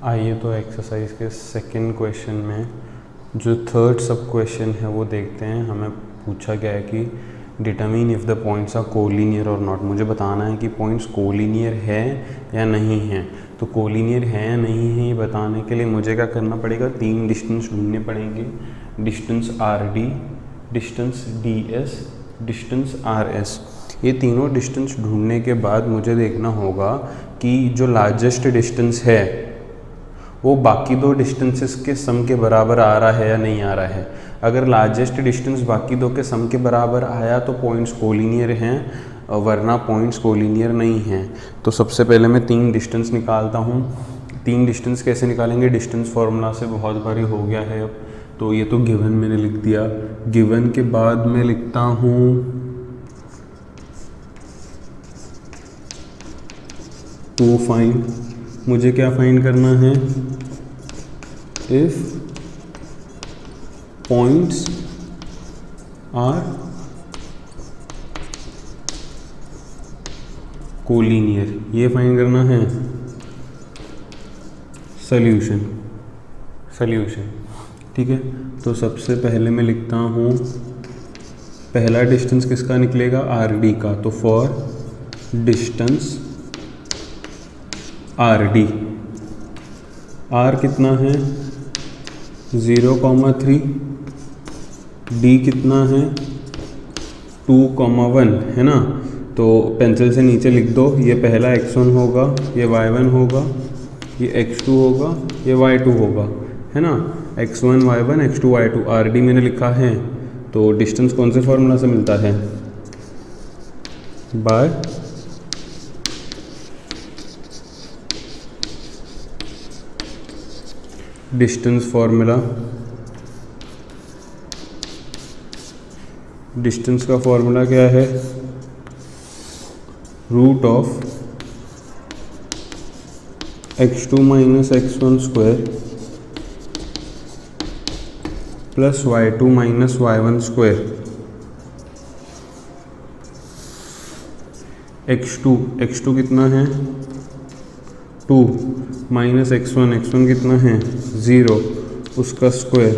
आइए तो एक्सरसाइज के सेकंड क्वेश्चन में जो थर्ड सब क्वेश्चन है वो देखते हैं। हमें पूछा गया है कि determine if the points are collinear और नॉट। मुझे बताना है कि पॉइंट्स कोलिनियर है या नहीं है। तो कोलिनियर है या नहीं है ये बताने के लिए मुझे क्या करना पड़ेगा, 3 डिस्टेंस ढूंढने पड़ेंगे। Distance R D, distance D S, distance R S. ये तीनों डिस्टेंस ढूंढने के बाद मुझे देखना होगा कि जो लार्जेस्ट डिस्टेंस है वो बाकी 2 डिस्टेंसेस के सम के बराबर आ रहा है या नहीं आ रहा है। अगर लार्जेस्ट डिस्टेंस बाकी 2 के सम के बराबर आया तो पॉइंट्स कोलिनियर हैं, वरना पॉइंट्स कोलिनियर नहीं हैं। तो सबसे पहले मैं 3 डिस्टेंस निकालता हूँ। 3 डिस्टेंस कैसे निकालेंगे, डिस्टेंस फार्मूला से बहुत बारी हो गया है अब। तो ये तो गिवन मैंने लिख दिया। गिवन के बाद मैं लिखता हूँ टू फाइंड। मुझे क्या फाइंड करना है, इफ पॉइंट्स आर कोलिनियर, ये फाइंड करना है। सॉल्यूशन ठीक है। तो सबसे पहले मैं लिखता हूँ पहला डिस्टेंस किसका निकलेगा, आर डी का। तो for distance R D, R कितना है 0,3, डी कितना है 2,1 है ना। तो पेंसिल से नीचे लिख दो, ये पहला x1 होगा, ये y1 होगा, ये x2 होगा, ये y2 होगा, है ना। x1 y1 x2 y2, R D मैंने लिखा है। तो डिस्टेंस कौन से फॉर्मूला से मिलता है, बाय डिस्टेंस फॉर्मूला। डिस्टेंस का फॉर्मूला क्या है, root of x2 minus x1 square plus y2 minus y1 square. x2 कितना है 2 माइनस x1 कितना है 0 उसका स्क्वायर,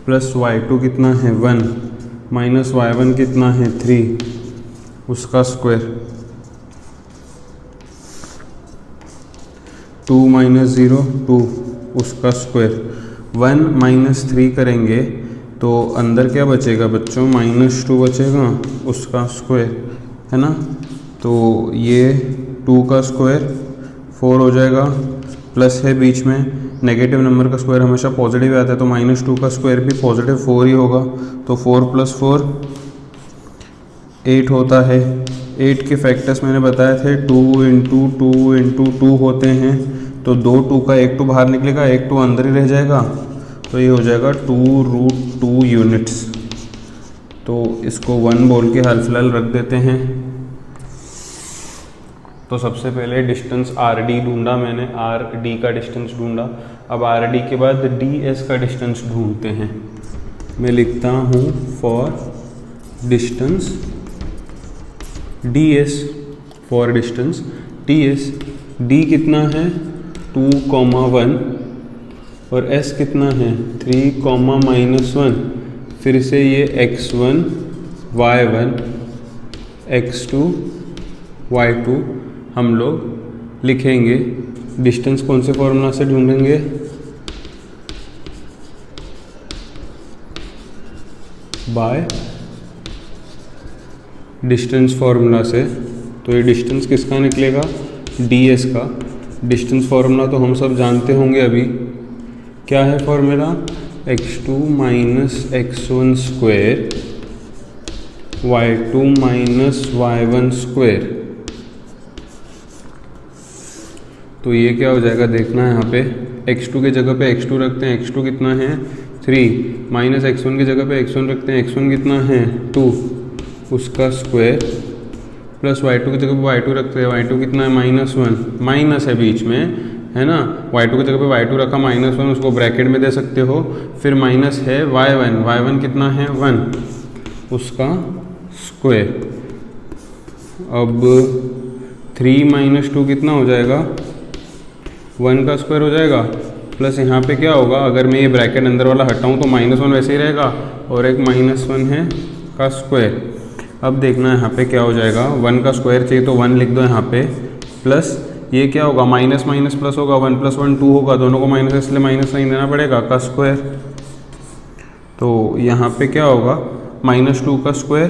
प्लस y2 कितना है 1 माइनस y1 कितना है 3 उसका स्क्वायर। 2 माइनस 0 2 उसका स्क्वायर। 1 माइनस 3 करेंगे तो अंदर क्या बचेगा बच्चों, -2 बचेगा उसका स्क्वायर, है ना। तो ये 2 का स्क्वायर 4 हो जाएगा, प्लस है बीच में, नेगेटिव नंबर का स्क्वायर हमेशा पॉजिटिव आता है, तो -2 का स्क्वायर भी पॉजिटिव 4 ही होगा। तो 4 + 4 8 होता है। 8 के फैक्टर्स मैंने बताए थे 2 × 2 × 2 होते हैं। तो 2 2 का 1 2 बाहर निकलेगा, 1 2 अंदर ही रह जाएगा। तो ये हो जाएगा 2√2 यूनिट्स। तो इसको 1 बोल के हाल फिलहाल रख देते हैं। तो सबसे पहले डिस्टेंस आर डी ढूंढा मैंने, आर डी का डिस्टेंस ढूंढा। अब आर डी के बाद डी एस का डिस्टेंस ढूंढते हैं। मैं लिखता हूँ for distance D S, for distance D S. D कितना है 2,1 और एस कितना है 3,-1। फिर से ये x1 y1 x2 y2 हम लोग लिखेंगे। डिस्टेंस कौन से फॉर्मूला से ढूंढेंगे, बाय डिस्टेंस फार्मूला से। तो ये डिस्टेंस किसका निकलेगा, ds का। डिस्टेंस फार्मूला तो हम सब जानते होंगे अभी, क्या है formula, x2 minus x1 square y2 minus y1 square. तो ये क्या हो जाएगा देखना है यहाँ पे, x2 के जगह पे x2 रखते हैं, x2 कितना है 3, माइनस x1 की जगह पे x1 रखते हैं, x1 कितना है 2 उसका स्क्वायर, प्लस y2 की जगह पे y2 रखते हैं, y2 कितना है -1, माइनस है बीच में, है ना। y2 की जगह पे y2 रखा -1, उसको ब्रैकेट में दे सकते हो। फिर माइनस है y1 कितना है 1 उसका स्क्वायर। अब 3 - 2 कितना हो जाएगा 1 का स्क्वायर हो जाएगा प्लस यहाँ पे क्या होगा, अगर मैं ये ब्रैकेट अंदर वाला हटाऊँ तो -1 वैसे ही रहेगा और एक -1 है का स्क्वायर। अब देखना यहाँ पे क्या हो जाएगा, 1 का स्क्वायर चाहिए तो 1 लिख दो यहाँ पे, प्लस ये क्या होगा, माइनस माइनस प्लस होगा, 1 + 1 2 होगा, दोनों को माइनस इसलिए माइनस साइन देना पड़ेगा का स्क्वायर। तो यहाँ पे क्या होगा, -2 का स्क्वायर,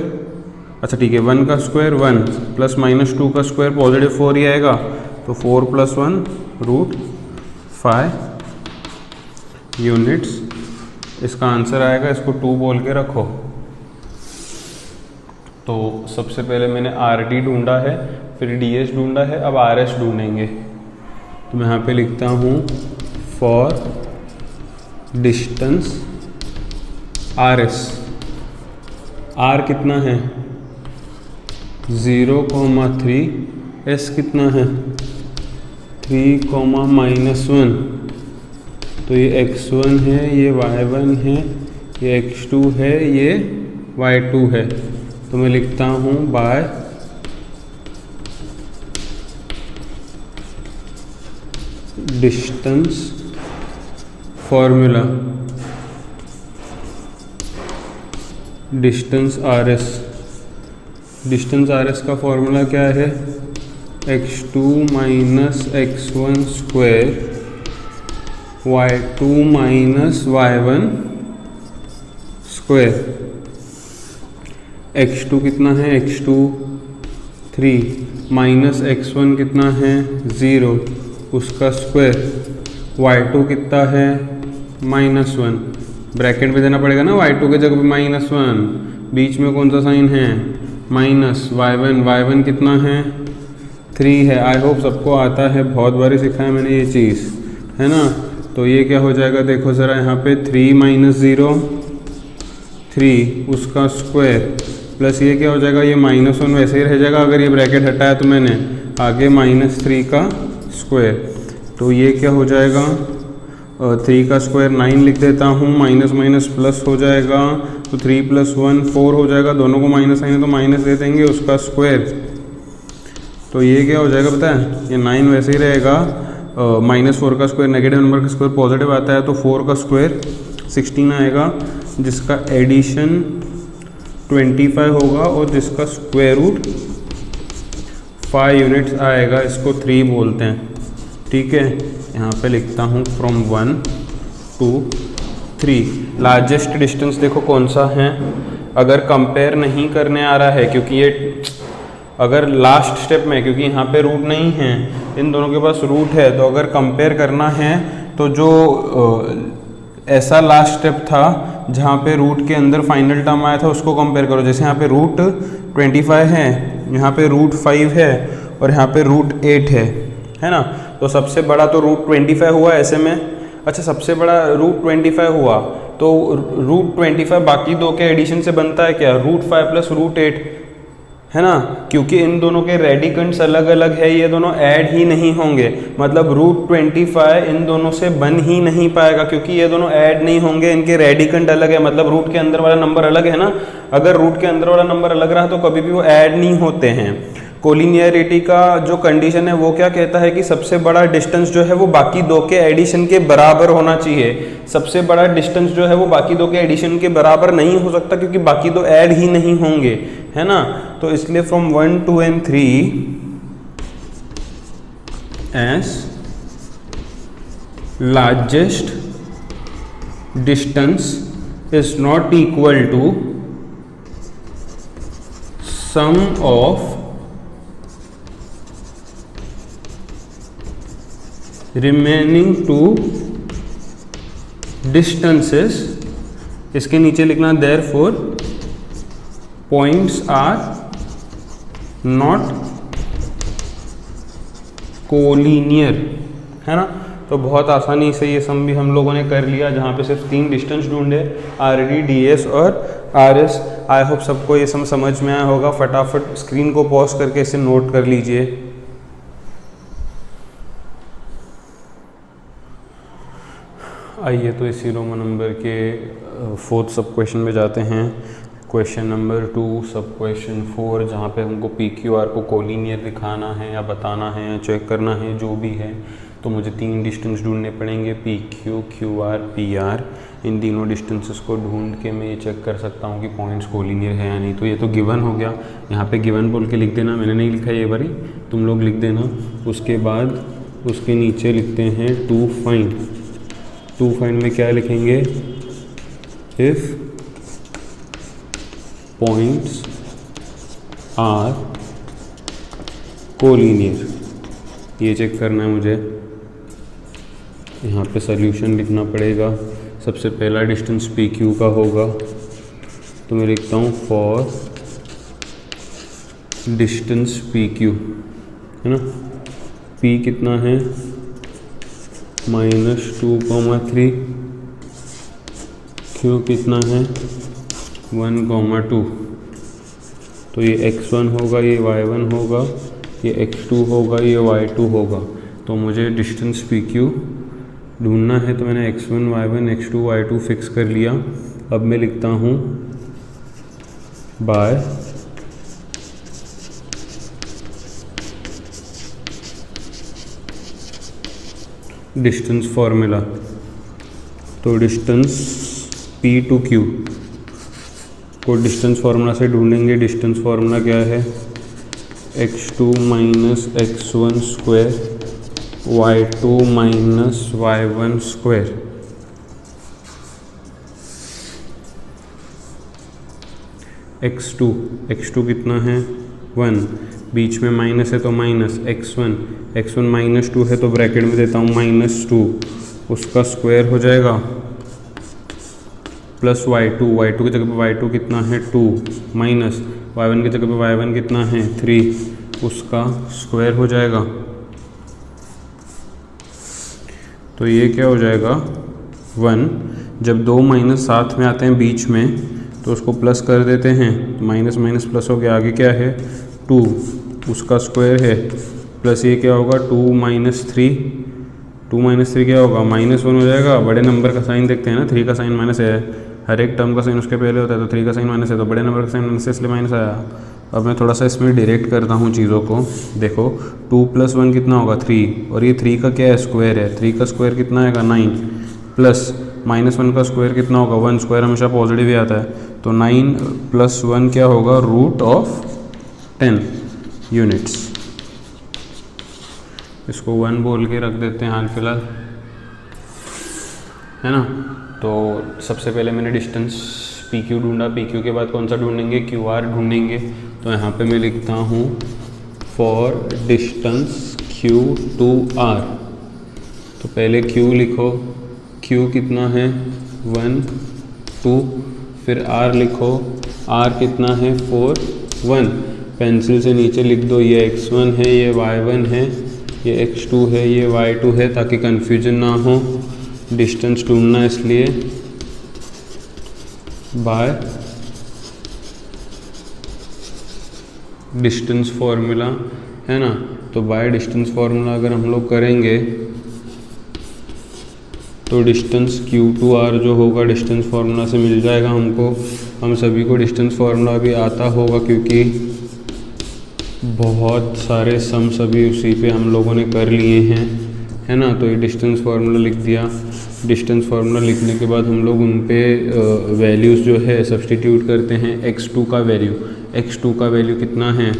अच्छा ठीक है, 1 का स्क्वायर 1 प्लस -2 का स्क्वायर पॉजिटिव 4 ही आएगा, तो 4 + 1 √5 यूनिट्स इसका आंसर आएगा। इसको 2 बोल के रखो। तो सबसे पहले मैंने RD ढूंढा है, फिर DS ढूंढा है, अब RS ढूंढेंगे। तो मैं यहाँ पे लिखता हूँ फॉर डिस्टेंस RS, R कितना है 0,3, S कितना है 3, -1, तो ये x1 है, ये y1 है, ये x2 है, ये y2 है। तो मैं लिखता हूँ bye distance formula, distance RS, distance RS का फॉर्मूला क्या है, x2 - x1 square y2 - y1 square. x2 कितना है, x2 3 माइनस x1 कितना है 0, उसका स्क्वायर, y2 कितना है -1, ब्रैकेट में देना पड़ेगा ना, y2 के जगह पे -1, बीच में कौन सा साइन है माइनस, y1 कितना है 3 है। आई होप सबको आता है, बहुत बारी सिखाया मैंने ये चीज़, है ना। तो ये क्या हो जाएगा, देखो ज़रा यहाँ पे 3 - 0 3 उसका स्क्वायर, प्लस ये क्या हो जाएगा, ये -1 वैसे ही रह जाएगा, अगर ये ब्रैकेट हटाया तो मैंने, आगे -3 का स्क्वायर। तो ये क्या हो जाएगा, 3 का स्क्वायर 9 लिख देता हूँ, माइनस माइनस प्लस हो जाएगा, तो 3 + 1 4 हो जाएगा, दोनों को माइनस आएंगे तो माइनस दे देंगे, उसका स्क्वायर। तो ये क्या हो जाएगा पता है, ये 9 वैसे ही रहेगा, -4 का स्क्वायर, नेगेटिव नंबर का स्क्वायर पॉजिटिव आता है, तो 4 का स्क्वायर 16 आएगा, जिसका एडिशन 25 होगा और जिसका स्क्वायर रूट 5 यूनिट्स आएगा। इसको 3 बोलते हैं, ठीक है। यहाँ पे लिखता हूँ फ्रॉम 1 to 3। लार्जेस्ट डिस्टेंस देखो कौन सा है, अगर कंपेयर नहीं करने आ रहा है, क्योंकि ये अगर लास्ट स्टेप में, क्योंकि यहाँ पे रूट नहीं है, इन दोनों के पास रूट है, तो अगर कंपेयर करना है तो जो ऐसा लास्ट स्टेप था जहाँ पे रूट के अंदर फाइनल टर्म आया था उसको कंपेयर करो। जैसे यहाँ पे रूट 25 है, यहाँ पे रूट 5 है और यहाँ पे रूट 8 है ना। तो सबसे बड़ा तो रूट 25 हुआ ऐसे में, अच्छा सबसे बड़ा रूट 25 हुआ, तो रूट 25 बाकी दो के एडिशन से बनता है क्या, रूट 5 + रूट 8, है ना। क्योंकि इन दोनों के रेडिकंट्स अलग अलग है, ये दोनों ऐड ही नहीं होंगे, मतलब रूट 25 इन दोनों से बन ही नहीं पाएगा, क्योंकि ये दोनों ऐड नहीं होंगे, इनके रेडिकंट अलग है, मतलब रूट के अंदर वाला नंबर अलग है ना। अगर रूट के अंदर वाला नंबर अलग रहा तो कभी भी वो ऐड नहीं होते हैं। कोलिनियरिटी का जो कंडीशन है वो क्या कहता है कि सबसे बड़ा डिस्टेंस जो है वो बाकी दो के एडिशन के बराबर होना चाहिए। सबसे बड़ा डिस्टेंस जो है वो बाकी दो के एडिशन के बराबर नहीं हो सकता, क्योंकि बाकी दो ऐड ही नहीं होंगे, है ना। तो इसलिए from 1, 2 and 3 as largest distance is not equal to sum of remaining 2 distances. इसके नीचे लिखना therefore points are not collinear, है ना। तो बहुत आसानी से ये सम भी हम लोगों ने कर लिया, जहाँ पे सिर्फ 3 डिस्टेंस ढूंढे, RD, DS और RS। आई होप सबको ये सम समझ में आया होगा। फटाफट स्क्रीन को पॉज करके इसे नोट कर लीजिए। आइए तो इसी रोमन नंबर के 4th सब क्वेश्चन में जाते हैं। क्वेश्चन नंबर 2 सब क्वेश्चन 4, जहाँ पे हमको PQR को कोलिनियर दिखाना है या बताना है या चेक करना है, जो भी है। तो मुझे 3 डिस्टेंस ढूंढने पड़ेंगे, P Q, Q R, P R. इन तीनों डिस्टेंसेस को ढूंढ के मैं ये चेक कर सकता हूँ कि पॉइंट्स कोलिनियर है या नहीं। तो ये तो गिवन हो गया, यहाँ पे गिवन बोल के लिख देना, मैंने नहीं लिखा ये बारी, तुम लोग लिख देना। उसके बाद उसके नीचे लिखते हैं टू फाइंड। टू फाइंड में क्या लिखेंगे, इफ़ पॉइंट्स आर कोलिनियर, ये चेक करना है मुझे। यहाँ पे सॉल्यूशन लिखना पड़ेगा। सबसे पहला डिस्टेंस पी क्यू का होगा, तो मैं लिखता हूँ फॉर डिस्टेंस पी क्यू, है ना। पी कितना है, -2,3, क्यू कितना है 1,2। तो ये x1 होगा, ये y1 होगा, ये x2 होगा, ये y2 होगा। तो मुझे डिस्टेंस पी क्यू ढूंढना है, तो मैंने x1, y1, x2, y2 fix कर लिया। अब मैं लिखता हूँ बाय डिस्टेंस फॉर्मूला। तो डिस्टेंस P टू Q को डिस्टेंस फार्मूला से ढूंढेंगे। डिस्टेंस फार्मूला क्या है, x2 minus x1 square, y2 minus y1 square. x2 कितना है 1, बीच में माइनस है तो माइनस, x1 -2 है तो ब्रैकेट में देता हूँ -2, उसका स्क्वायर हो जाएगा प्लस y2 की जगह पे y2 कितना है 2, माइनस y1 की जगह पे y1 कितना है 3, उसका स्क्वायर हो जाएगा। तो ये क्या हो जाएगा 1। जब दो माइनस साथ में आते हैं बीच में तो उसको प्लस कर देते हैं, माइनस माइनस प्लस हो गया, आगे क्या है 2, उसका स्क्वायर है, प्लस ये क्या होगा 2 - 3, 2 - 3 क्या होगा -1 हो जाएगा। बड़े नंबर का साइन देखते हैं ना, 3 का साइन माइनस है, हर एक टर्म का साइन उसके पहले होता है, तो 3 का साइन माइनस है, तो बड़े नंबर का साइन माइनस है, इसलिए माइनस आया। अब मैं थोड़ा सा इसमें डायरेक्ट करता हूँ चीज़ों को। देखो 2 + 1 कितना होगा 3, और ये 3 का क्या है स्क्वायर है, 3 का स्क्वायर कितना आएगा 9, प्लस -1 का स्क्वायर कितना होगा 1, स्क्वायर हमेशा पॉजिटिव ही आता है, तो 9 + 1 क्या होगा √10 यूनिट्स। इसको 1 बोल के रख देते हैं हाल फिलहाल, है ना। तो सबसे पहले मैंने डिस्टेंस पी क्यू ढूंढा, पी क्यू के बाद कौन सा ढूंढेंगे, क्यू आर ढूंढेंगे। तो यहाँ पे मैं लिखता हूँ for distance Q to R. तो पहले क्यू लिखो, क्यू कितना है 1, 2, फिर आर लिखो, आर कितना है 4, 1। पेंसिल से नीचे लिख दो, ये x1 है, ये y1 है, ये x2 है, ये y2 है, ताकि कन्फ्यूजन ना हो। डिस्टेंस ढूंढना इसलिए बाय डिस्टेंस फॉर्मूला, है ना। तो बाय डिस्टेंस फॉर्मूला अगर हम लोग करेंगे तो डिस्टेंस क्यू टू आर जो होगा डिस्टेंस फार्मूला से मिल जाएगा हमको। हम सभी को डिस्टेंस फार्मूला भी आता होगा क्योंकि बहुत सारे सम सभी उसी पे हम लोगों ने कर लिए हैं, है ना। तो ये डिस्टेंस फार्मूला लिख दिया। डिस्टेंस फार्मूला लिखने के बाद हम लोग उन पे वैल्यूज़ जो है सब्सटीट्यूट करते हैं। x2 का वैल्यू कितना है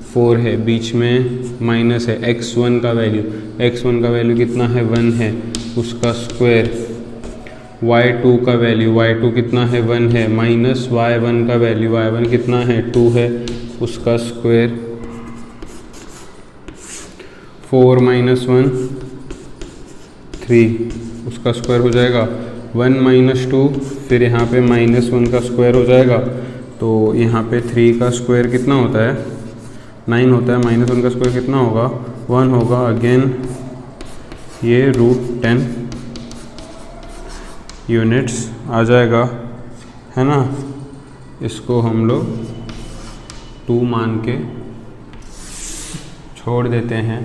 4 है, बीच में माइनस है। x1 का वैल्यू कितना है 1 है, उसका स्क्वायर। y2 का वैल्यू कितना है 1 है, माइनस y1 का वैल्यू y1 कितना है 2 है, उसका स्क्वायर। 4 - 1 3, उसका स्क्वायर हो जाएगा 1 - 2, फिर यहाँ पे -1 का स्क्वायर हो जाएगा। तो यहाँ पे 3 का स्क्वायर कितना होता है 9 होता है, -1 का स्क्वायर कितना होगा 1 होगा। अगेन ये √10 यूनिट्स आ जाएगा, है ना। इसको हम लोग 2 मान के छोड़ देते हैं।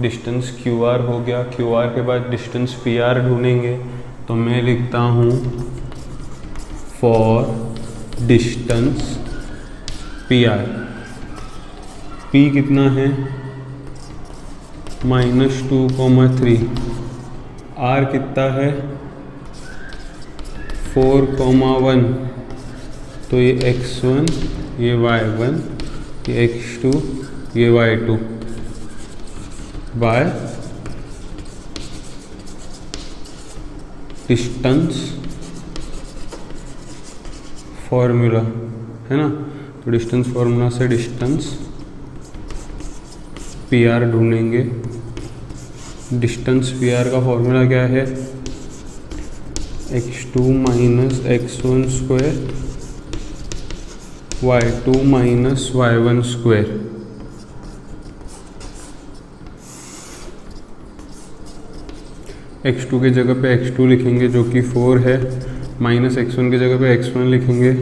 डिस्टेंस QR हो गया। QR के बाद डिस्टेंस PR ढूंढेंगे। तो मैं लिखता हूँ फॉर डिस्टेंस PR। P कितना है -2, 3। r कितना है 4, 1। तो ये x1, ये y1, ये x2, ये y2 बाय डिस्टेंस फॉर्मूला, है ना। तो डिस्टेंस फॉर्मूला से डिस्टेंस PR ढूंढेंगे। डिस्टेंस PR का फॉर्मूला क्या है, x2 minus x1 square, y2 minus y1 square. x2 की जगह पे x2 लिखेंगे जो कि 4 है, माइनस x1 की जगह पे x1 लिखेंगे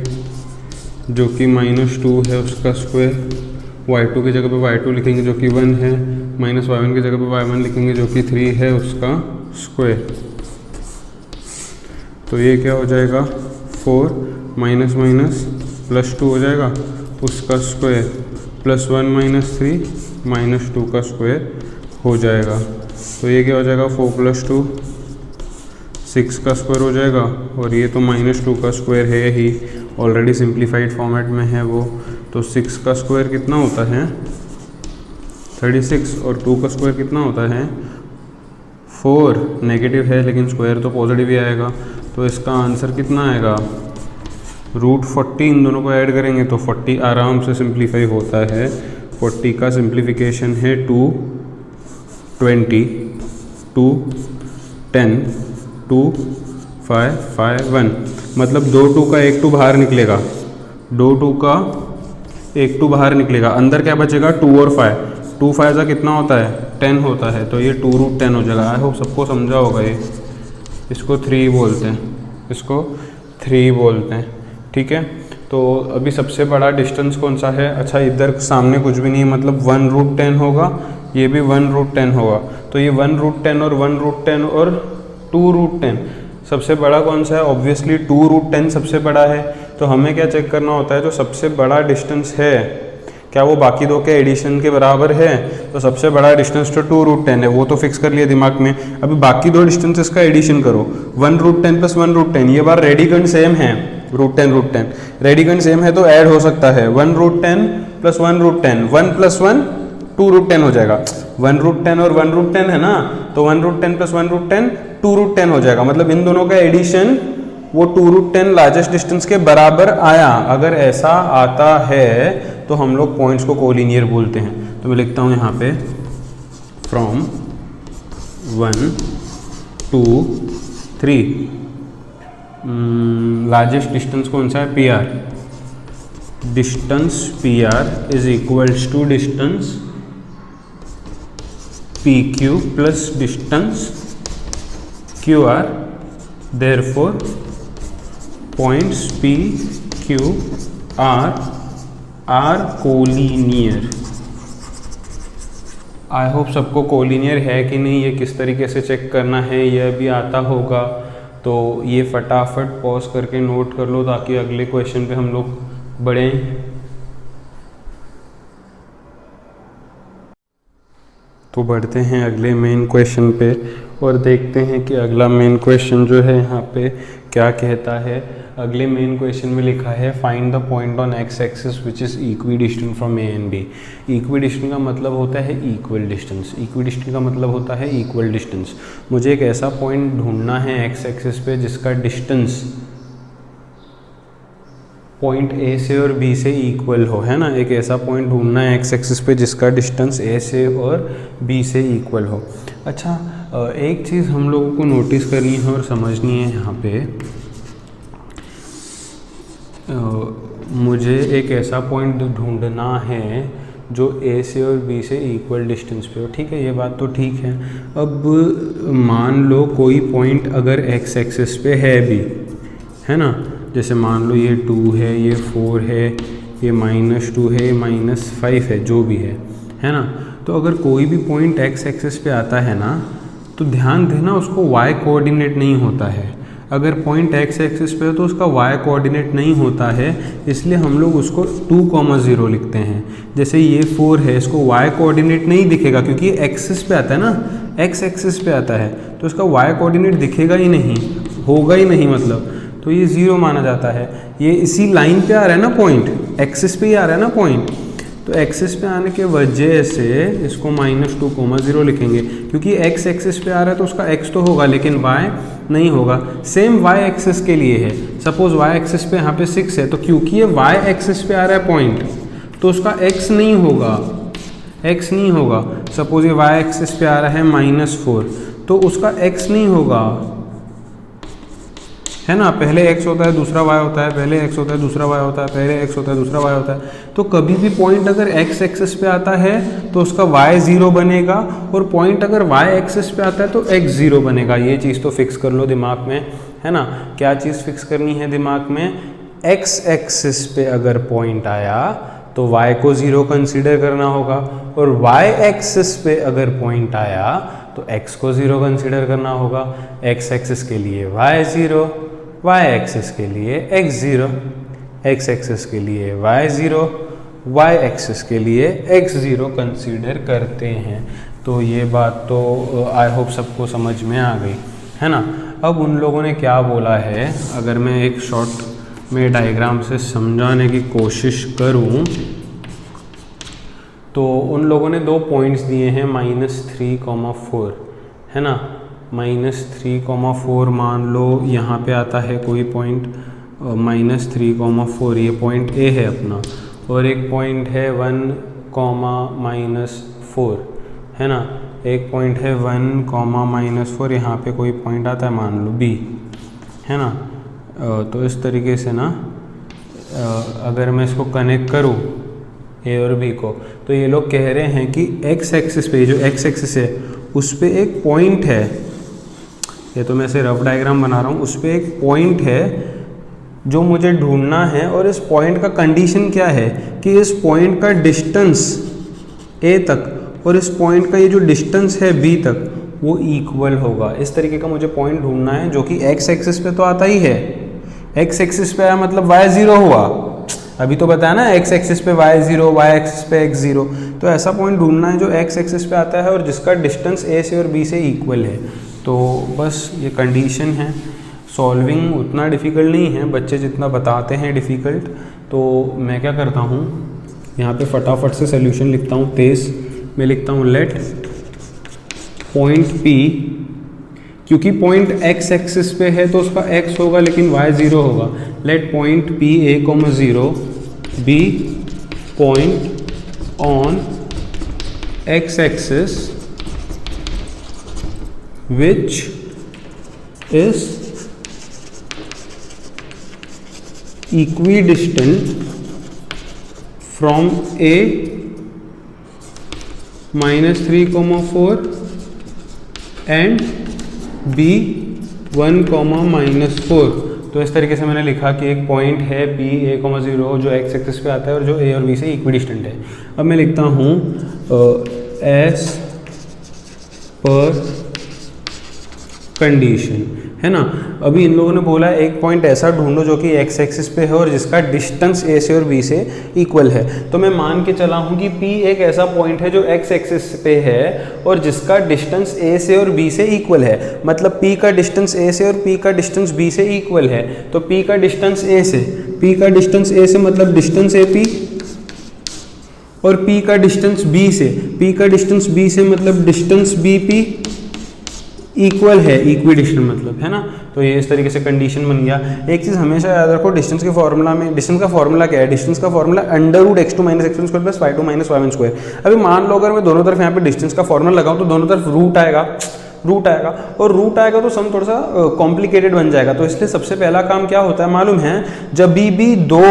जो कि -2 है उसका स्क्वायर, y2 की जगह पे y2 लिखेंगे जो कि 1 है, माइनस y1 की जगह पे y1 लिखेंगे जो कि 3 है उसका स्क्वायर। तो ये क्या हो जाएगा 4 माइनस माइनस +2 हो जाएगा उसका स्क्वायर, +1 माइनस 3 -2 का स्क्वायर हो जाएगा। तो ये क्या हो जाएगा 4 + 2 6 का स्क्वायर हो जाएगा, और ये तो -2 का स्क्वायर है ही, ऑलरेडी सिंप्लीफाइड फॉर्मेट में है वो। तो 6 का स्क्वायर कितना होता है 36, और 2 का स्क्वायर कितना होता है 4। नेगेटिव है लेकिन स्क्वायर तो पॉजिटिव ही आएगा, तो इसका आंसर कितना आएगा √40। इन दोनों को ऐड करेंगे तो 40 आराम से सिंप्लीफाई होता है। 40 का सिंप्लीफिकेशन है 2, 20, 2, 10, 2, 5, 5, 1, मतलब 2 2 का 1 2 बाहर निकलेगा, 2 2 का 1 2 बाहर निकलेगा, अंदर क्या बचेगा 2 और 5, 2 5 का कितना होता है 10 होता है, तो ये 2√10 हो जाएगा। आई होप सबको समझा होगा ये। इसको 3 बोलते हैं, इसको 3 बोलते हैं, ठीक है। तो अभी सबसे बड़ा डिस्टेंस कौन सा है, अच्छा इधर सामने कुछ भी नहीं, मतलब 1√10 होगा, ये भी 1√10 होगा, तो ये 1√10 और 1√10 और 2√10 सबसे बड़ा कौन सा है, ऑब्वियसली 2√10 सबसे बड़ा है। तो हमें क्या चेक करना होता है, जो सबसे बड़ा डिस्टेंस है क्या वो बाकी दो के एडिशन के बराबर है, तो सबसे बड़ा डिस्टेंस तो 2√10 है, वो तो फिक्स कर लिया दिमाग में। अभी बाकी दो डिस्टेंसेस का एडिशन करो, 1√10 + 1√10, ये बार रेडिकन सेम है, √10 रेडिकन सेम है तो ऐड हो सकता है, 1√10 + 1√10, 1 + 1 2√10 हो जाएगा। 1√10 और 1√10 है ना, तो 1√10 + 1√10 2√10 हो जाएगा, मतलब इन दोनों का एडिशन वो 2√10 लार्जेस्ट डिस्टेंस के बराबर आया। अगर ऐसा आता है तो हम लोग पॉइंट्स को कोलिनियर बोलते हैं। तो मैं लिखता हूँ यहाँ पे फ्रॉम 1 2 3 लार्जेस्ट डिस्टेंस कौन सा है PR, distance PR is equals to distance PQ plus distance QR, therefore points PQ are collinear. I hope सबको कोलिनियर है कि नहीं, ये किस तरीके से चेक करना है ये भी आता होगा, तो ये फटाफट पॉज करके नोट कर लो ताकि अगले क्वेश्चन पे हम लोग बढ़ें। तो बढ़ते हैं अगले मेन क्वेश्चन पे और देखते हैं कि अगला मेन क्वेश्चन जो है यहाँ पे क्या कहता है। अगले मेन क्वेश्चन में लिखा है find the point on x axis which is equi distant from A and B। Equi distant का मतलब होता है इक्वल डिस्टेंस, इक्वी डिस्टेंट का मतलब होता है इक्वल डिस्टेंस। मुझे एक ऐसा पॉइंट ढूंढना है x एक्सिस पे जिसका डिस्टेंस पॉइंट A से और B से इक्वल हो, है ना। एक ऐसा पॉइंट ढूंढना है x एक्सिस पे जिसका डिस्टेंस A से और B से इक्वल हो। अच्छा, एक चीज़ हम लोगों को नोटिस करनी है और समझनी है यहाँ पे, मुझे एक ऐसा पॉइंट ढूंढना है जो A से और B से इक्वल डिस्टेंस पे हो, ठीक है, ये बात तो ठीक है। अब मान लो कोई पॉइंट अगर x एक्सिस पे है भी, है ना, जैसे मान लो ये 2 है, ये 4 है, ये -2 है, ये -5 है, जो भी है ना। तो अगर कोई भी पॉइंट x एक्सिस पे आता है ना, तो ध्यान देना उसको y कोऑर्डिनेट नहीं होता है। अगर पॉइंट एक्स एक्सिस पे है तो उसका वाई कोऑर्डिनेट नहीं होता है, इसलिए हम लोग उसको 2,0 लिखते हैं। जैसे ये 4 है, इसको वाई कोऑर्डिनेट नहीं दिखेगा क्योंकि ये एक्सिस पे आता है ना, एक्स एक्सिस पे आता है, तो इसका वाई कोऑर्डिनेट दिखेगा ही नहीं, होगा ही नहीं मतलब, तो ये 0 माना जाता है। ये इसी लाइन पे आ रहा है ना पॉइंट, एक्सिस पे ही आ रहा है ना पॉइंट, तो एक्सिस पे आने के वजह से इसको -2,0 लिखेंगे, क्योंकि एक्स एक्सिस पे आ रहा है तो उसका एक्स तो होगा लेकिन वाई नहीं होगा। सेम वाई एक्सिस के लिए है, सपोज वाई एक्सिस पे यहाँ पे 6 है, तो क्योंकि ये वाई एक्सिस पे आ रहा है पॉइंट तो उसका एक्स नहीं होगा, एक्स नहीं होगा। सपोज ये वाई एक्सिस पे आ रहा है -4, तो उसका एक्स नहीं होगा, है ना, पहले x होता है दूसरा y होता है, पहले x होता है दूसरा y होता है, पहले x होता है दूसरा y होता है। तो कभी भी पॉइंट अगर x एक्सिस पे आता है तो उसका y 0 बनेगा, और पॉइंट अगर y एक्सिस पे आता है तो x 0 बनेगा। ये चीज़ तो फिक्स कर लो दिमाग में, है ना। क्या चीज़ फिक्स करनी है दिमाग में, x एक्सिस पे अगर पॉइंट आया तो y को 0 कंसीडर करना होगा, और y एक्सिस पे अगर पॉइंट आया तो x को 0 कंसीडर करना होगा। x एक्सिस के लिए y 0, y एक्सिस के लिए x 0, x एक्सिस के लिए y 0, y एक्सिस के लिए x 0 कंसीडर करते हैं। तो ये बात तो आई होप सबको समझ में आ गई, है ना। अब उन लोगों ने क्या बोला है, अगर मैं एक शॉर्ट में डायग्राम से समझाने की कोशिश करूं तो उन लोगों ने 2 पॉइंट्स दिए हैं -3,4, है ना। -3,4 मान लो यहाँ पे आता है कोई पॉइंट -3,4, ये पॉइंट A है अपना, और एक पॉइंट है 1,-4, है ना। एक पॉइंट है 1,-4, यहाँ पे कोई पॉइंट आता है मान लो B, है ना। तो इस तरीके से ना अगर मैं इसको कनेक्ट करूँ A और B को, तो ये लोग कह रहे हैं कि x एक्सिस पे, जो x एक्सिस है उस पे एक पॉइंट है, ये तो मैं ऐसे रफ डायग्राम बना रहा हूँ, उस पे एक पॉइंट है जो मुझे ढूंढना है, और इस पॉइंट का कंडीशन क्या है कि इस पॉइंट का डिस्टेंस A तक और इस पॉइंट का ये जो डिस्टेंस है B तक वो इक्वल होगा। इस तरीके का मुझे पॉइंट ढूंढना है जो कि x एक्सिस पे तो आता ही है, x एक्सिस पे आया मतलब y 0 हुआ, अभी तो बताया ना x एक्सिस पे y 0, y एक्सिस पे x 0, तो ऐसा पॉइंट ढूंढना है जो x एक्सिस पे आता है और जिसका डिस्टेंस A से और B से इक्वल है। तो बस ये कंडीशन है, सॉल्विंग उतना डिफ़िकल्ट नहीं है, बच्चे जितना बताते हैं डिफ़िकल्ट। तो मैं क्या करता हूँ, यहाँ पे फटाफट से सोल्यूशन लिखता हूँ, तेज़ मैं लिखता हूँ लेट पॉइंट P, क्योंकि पॉइंट x एक्सिस पे है तो उसका x होगा लेकिन y 0 होगा। Let point P A,0 be point on x axis which is equidistant from A -3,4 and B 1,-4। तो इस तरीके से मैंने लिखा कि एक पॉइंट है P A,0 जो x एक्सिस पे आता है और जो A और B से इक्विडिस्टेंट है। अब मैं लिखता हूँ एस पर कंडीशन, है ना। अभी इन लोगों ने बोला है एक पॉइंट ऐसा ढूंढो जो कि x एक्सिस पे है और जिसका डिस्टेंस A से और B से इक्वल है। तो मैं मान के चला हूँ कि P एक ऐसा पॉइंट है जो x एक्सिस पे है और जिसका डिस्टेंस A से और B से इक्वल है, मतलब P का डिस्टेंस A से और P का डिस्टेंस B से इक्वल है। तो P का डिस्टेंस A से, P का डिस्टेंस A से मतलब डिस्टेंस AP, और P का डिस्टेंस B से, P का डिस्टेंस B से मतलब डिस्टेंस BP इक्वल है, इक्विडिस्टेंट मतलब, है ना। तो ये इस तरीके से कंडीशन बन गया। एक चीज़ हमेशा याद रखो, डिस्टेंस के फॉर्मूला में, डिस्टेंस का फॉर्मूला क्या है, डिस्टेंस का formula √x2 - x1² + y2 - y1²। अभी मान लो अगर मैं दोनों तरफ यहाँ पे डिस्टेंस का फॉर्मूला लगाऊं तो दोनों तरफ रूट आएगा, और रूट आएगा तो सम थोड़ा सा कॉम्प्लिकेटेड बन जाएगा। तो इसलिए सबसे पहला काम क्या होता है मालूम है, जब भी दो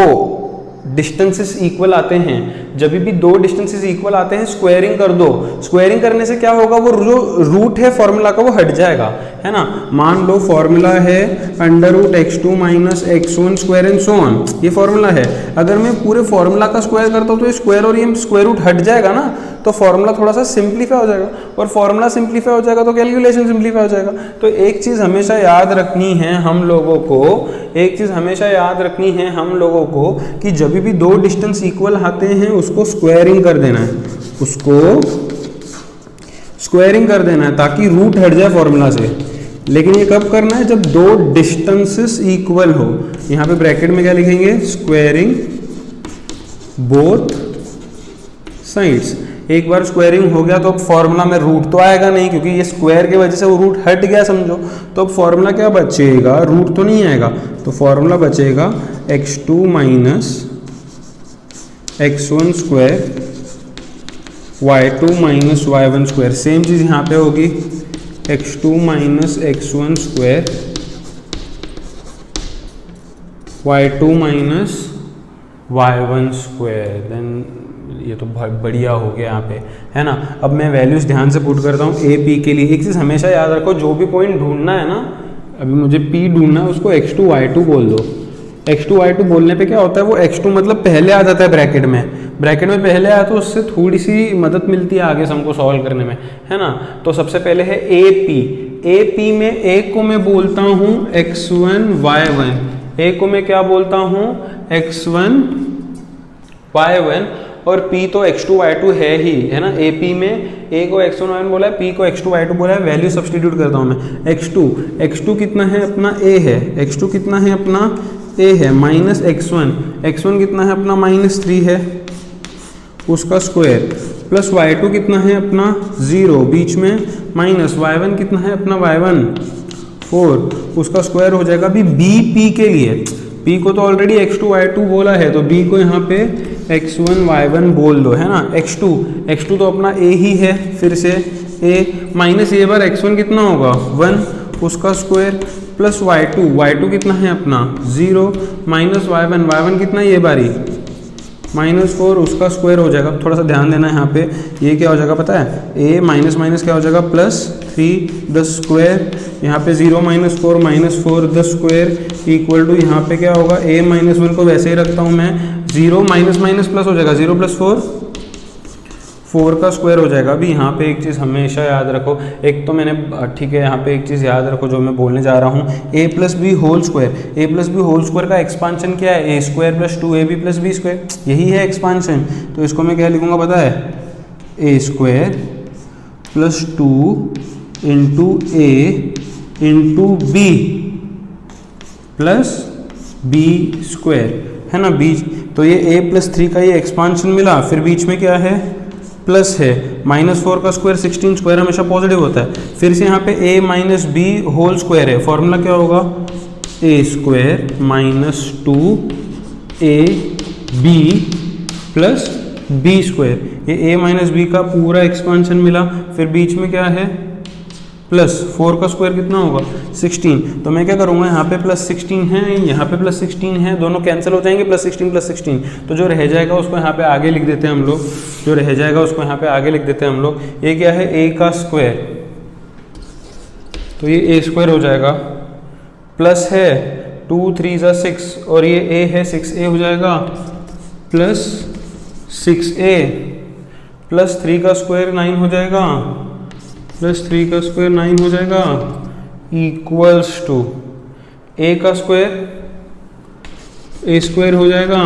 डिस्टेंसेस इक्वल आते हैं, जब भी दो डिस्टेंसेस इक्वल आते हैं स्क्वायरिंग कर दो। स्क्वायरिंग करने से क्या होगा, वो जो रूट है फॉर्मूला का वो हट जाएगा, है ना। मान लो फॉर्मूला है √x2 - x1 square and so on, ये फॉर्मूला है। अगर मैं पूरे फॉर्मूला का स्क्वायर करता हूँ तो ये स्क्वायर और ये स्क्वायर रूट हट जाएगा ना, तो फॉर्मूला थोड़ा सा सिंप्लीफाई हो जाएगा, और फॉर्मूला सिंप्लीफाई हो जाएगा तो कैलकुलेशन सिंप्लीफाई हो जाएगा। तो एक चीज़ हमेशा याद रखनी है हम लोगों को, एक चीज़ हमेशा याद रखनी है हम लोगों को कि जब भी दो डिस्टेंस इक्वल आते हैं उसको स्क्वायरिंग कर देना है, उसको स्क्वायरिंग कर देना है ताकि रूट हट जाए फॉर्मूला से। लेकिन ये कब करना है, जब दो डिस्टेंसेस इक्वल हो। यहाँ पे ब्रैकेट में क्या लिखेंगे, स्क्वायरिंग बोथ साइड्स। एक बार स्क्वायरिंग हो गया तो अब फॉर्मूला में रूट तो आएगा नहीं, क्योंकि ये स्क्वायर की वजह से वो रूट हट गया समझो। तो अब फॉर्मूला क्या बचेगा, रूट तो नहीं आएगा, तो फॉर्मूला बचेगा x2 - x1 square y2 - y1 square. Same चीज़ यहाँ पे होगी, x2 - x1 square y2 - y1 square. Then ये तो बहुत बढ़िया हो गया यहाँ पे, है ना। अब मैं वैल्यूज़ ध्यान से पुट करता हूँ ए पी के लिए। एक चीज़ हमेशा याद रखो, जो भी पॉइंट ढूंढना है ना, अभी मुझे पी ढूंढना है, उसको x2 y2 बोल दो। x2 y2 बोलने पे क्या होता है, वो x2 मतलब पहले आ जाता है ब्रैकेट में पहले आया तो उससे थोड़ी सी मदद मिलती है आगे हमको सॉल्व करने में, है ना। तो सबसे पहले है ए पी में ए को मैं बोलता हूँ x1 y1, ए को मैं क्या बोलता हूँ x1 y1, और P तो x2 y2 है ही, है ना। ए पी में A को x1 y1 बोला है, P को x2 y2 बोला है। वैल्यू सब्स्टिट्यूट करता हूँ मैं। x2 कितना है अपना A है, x2 कितना है अपना A है, माइनस x1 कितना है अपना -3 है, उसका स्क्वायर, प्लस y2 कितना है अपना 0, बीच में माइनस y1 कितना है अपना y1 4, उसका स्क्वायर हो जाएगा। अभी बी पी के लिए, P को तो ऑलरेडी x2 y2 बोला है, तो B को यहाँ पे x1 y1 बोल दो, है ना। x2 तो अपना A ही है, फिर से A माइनस ये बार x1 कितना होगा 1, उसका स्क्वायर, प्लस y2 कितना है अपना 0, माइनस y1 कितना ये बारी -4, उसका स्क्वायर हो जाएगा। थोड़ा सा ध्यान देना है यहाँ पे, ये क्या हो जाएगा पता है, A माइनस क्या हो जाएगा +3 द स्क्वायर, यहाँ पे 0 -4 -4 द स्क्वायर इक्वल टू, यहाँ पे क्या होगा A -1 को वैसे ही रखता हूँ मैं, 0 माइनस प्लस हो जाएगा, 0 + 4 का स्क्वायर हो जाएगा। अभी यहाँ पे एक चीज़ हमेशा याद रखो, एक तो मैंने ठीक है, यहाँ पे एक चीज़ याद रखो जो मैं बोलने जा रहा हूँ, a + b होल स्क्वायर का एक्सपांशन क्या है, a² + 2ab + b स्क्वायर, यही है एक्सपांशन। तो इसको मैं क्या लिखूँगा पता है, a² + 2 × a × b + b square, है ना। बीच तो ये a + 3 का ये एक्सपांशन मिला, फिर बीच में क्या है प्लस है, -4 का स्क्वायर 16, स्क्वायर हमेशा पॉजिटिव होता है। फिर से यहाँ पे a - b होल स्क्वायर है, फॉर्मूला क्या होगा a² - 2ab + b स्क्वायर। ये a - b का पूरा एक्सपांशन मिला, फिर बीच में क्या है +4 का स्क्वायर कितना होगा 16। तो मैं क्या करूँगा, यहाँ पे +16 है, यहाँ पे +16 है, दोनों कैंसिल हो जाएंगे, +16 तो जो रह जाएगा उसको यहाँ पे आगे लिख देते हैं हम लोग, ये क्या है a का स्क्वायर, तो ये a² हो जाएगा, प्लस है 2 3 = 6, और ये a है 6a हो जाएगा, प्लस 6a + 3 का स्क्वायर 9 हो जाएगा, +3 का स्क्वायर 9 हो जाएगा, इक्वल्स टू a का स्क्वायर a² हो जाएगा।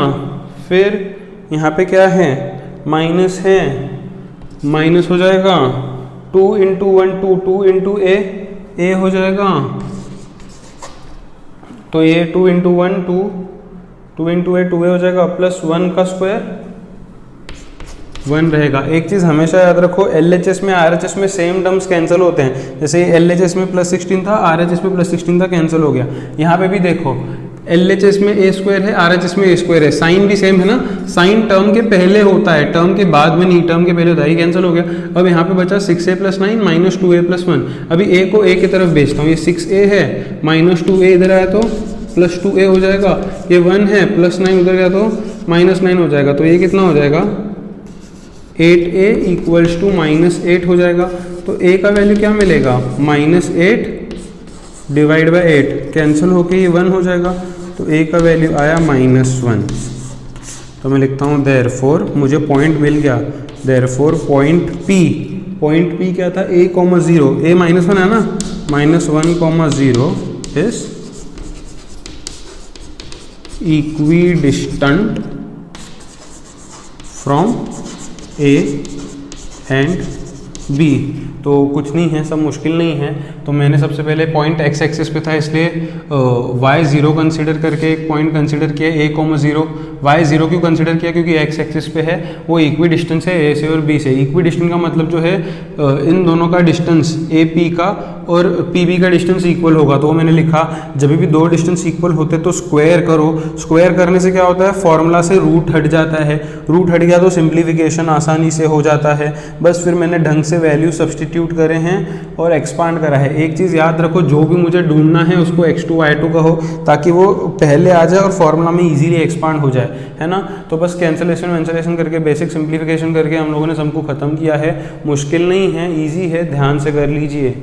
फिर यहाँ पे क्या है माइनस है, माइनस हो जाएगा 2 × 1 2 × a हो जाएगा, तो ये 2 × 1 2 × a 2a हो जाएगा, प्लस 1 का स्क्वायर 1 रहेगा। एक चीज़ हमेशा याद रखो, LHS में RHS में सेम टर्म्स कैंसिल होते हैं, जैसे LHS में +16 था, RHS में +16 था, कैंसिल हो गया। यहाँ पे भी देखो LHS में a² है, RHS में a² है, साइन भी सेम है ना, साइन टर्म के पहले होता है, टर्म के बाद में नहीं, टर्म के पहले होता है, ये कैंसिल हो गया। अब यहाँ पे बचा 6a + 9 -2a + 1। अभी a को a की तरफ भेजता हूँ, ये 6a है, -2a इधर आया तो +2a हो जाएगा, ये 1 है, +9 उधर गया तो -9 हो जाएगा, तो ये कितना हो जाएगा 8a इक्वल्स टू -8 हो जाएगा। तो a का वैल्यू क्या मिलेगा, -8 डिवाइड बाई 8, कैंसिल होके ये 1 हो जाएगा, तो a का वैल्यू आया -1। तो मैं लिखता हूँ देयरफॉर, मुझे पॉइंट मिल गया, देयरफॉर पॉइंट P क्या था, a, 0, a -1 है ना, -1, 0 is equidistant from A and B। तो कुछ नहीं है, सब मुश्किल नहीं है। तो मैंने सबसे पहले पॉइंट x एक्सिस पे था, इसलिए y0 कंसिडर करके एक पॉइंट कंसिडर किया a, 0। y0 क्यों कंसिडर किया, क्योंकि x एक्सिस पे है, वो इक्वी डिस्टेंस है a से और b से। इक्वी डिस्टेंस का मतलब जो है इन दोनों का डिस्टेंस AP का और PB का डिस्टेंस इक्वल होगा। तो वो मैंने लिखा, जब भी दो डिस्टेंस इक्वल होते तो स्क्वायर करो, स्क्वायर करने से क्या होता है, फॉर्मूला से रूट हट जाता है, रूट हट गया तो सिंप्लीफिकेशन आसानी से हो जाता है। बस फिर मैंने ढंग से वैल्यू सब्सटीट्यूट करे हैं और एक्सपांड करा है। एक चीज़ याद रखो, जो भी मुझे ढूंढना है उसको x2 y2 कहो, ताकि वो पहले आ जाए और फॉर्मूला में इजीली एक्सपांड हो जाए, है ना। तो बस कैंसलेशन करके, बेसिक सिंप्लीफिकेशन करके हम लोगों ने सबको ख़त्म किया है। मुश्किल नहीं है, ईजी है, ध्यान से कर लीजिए।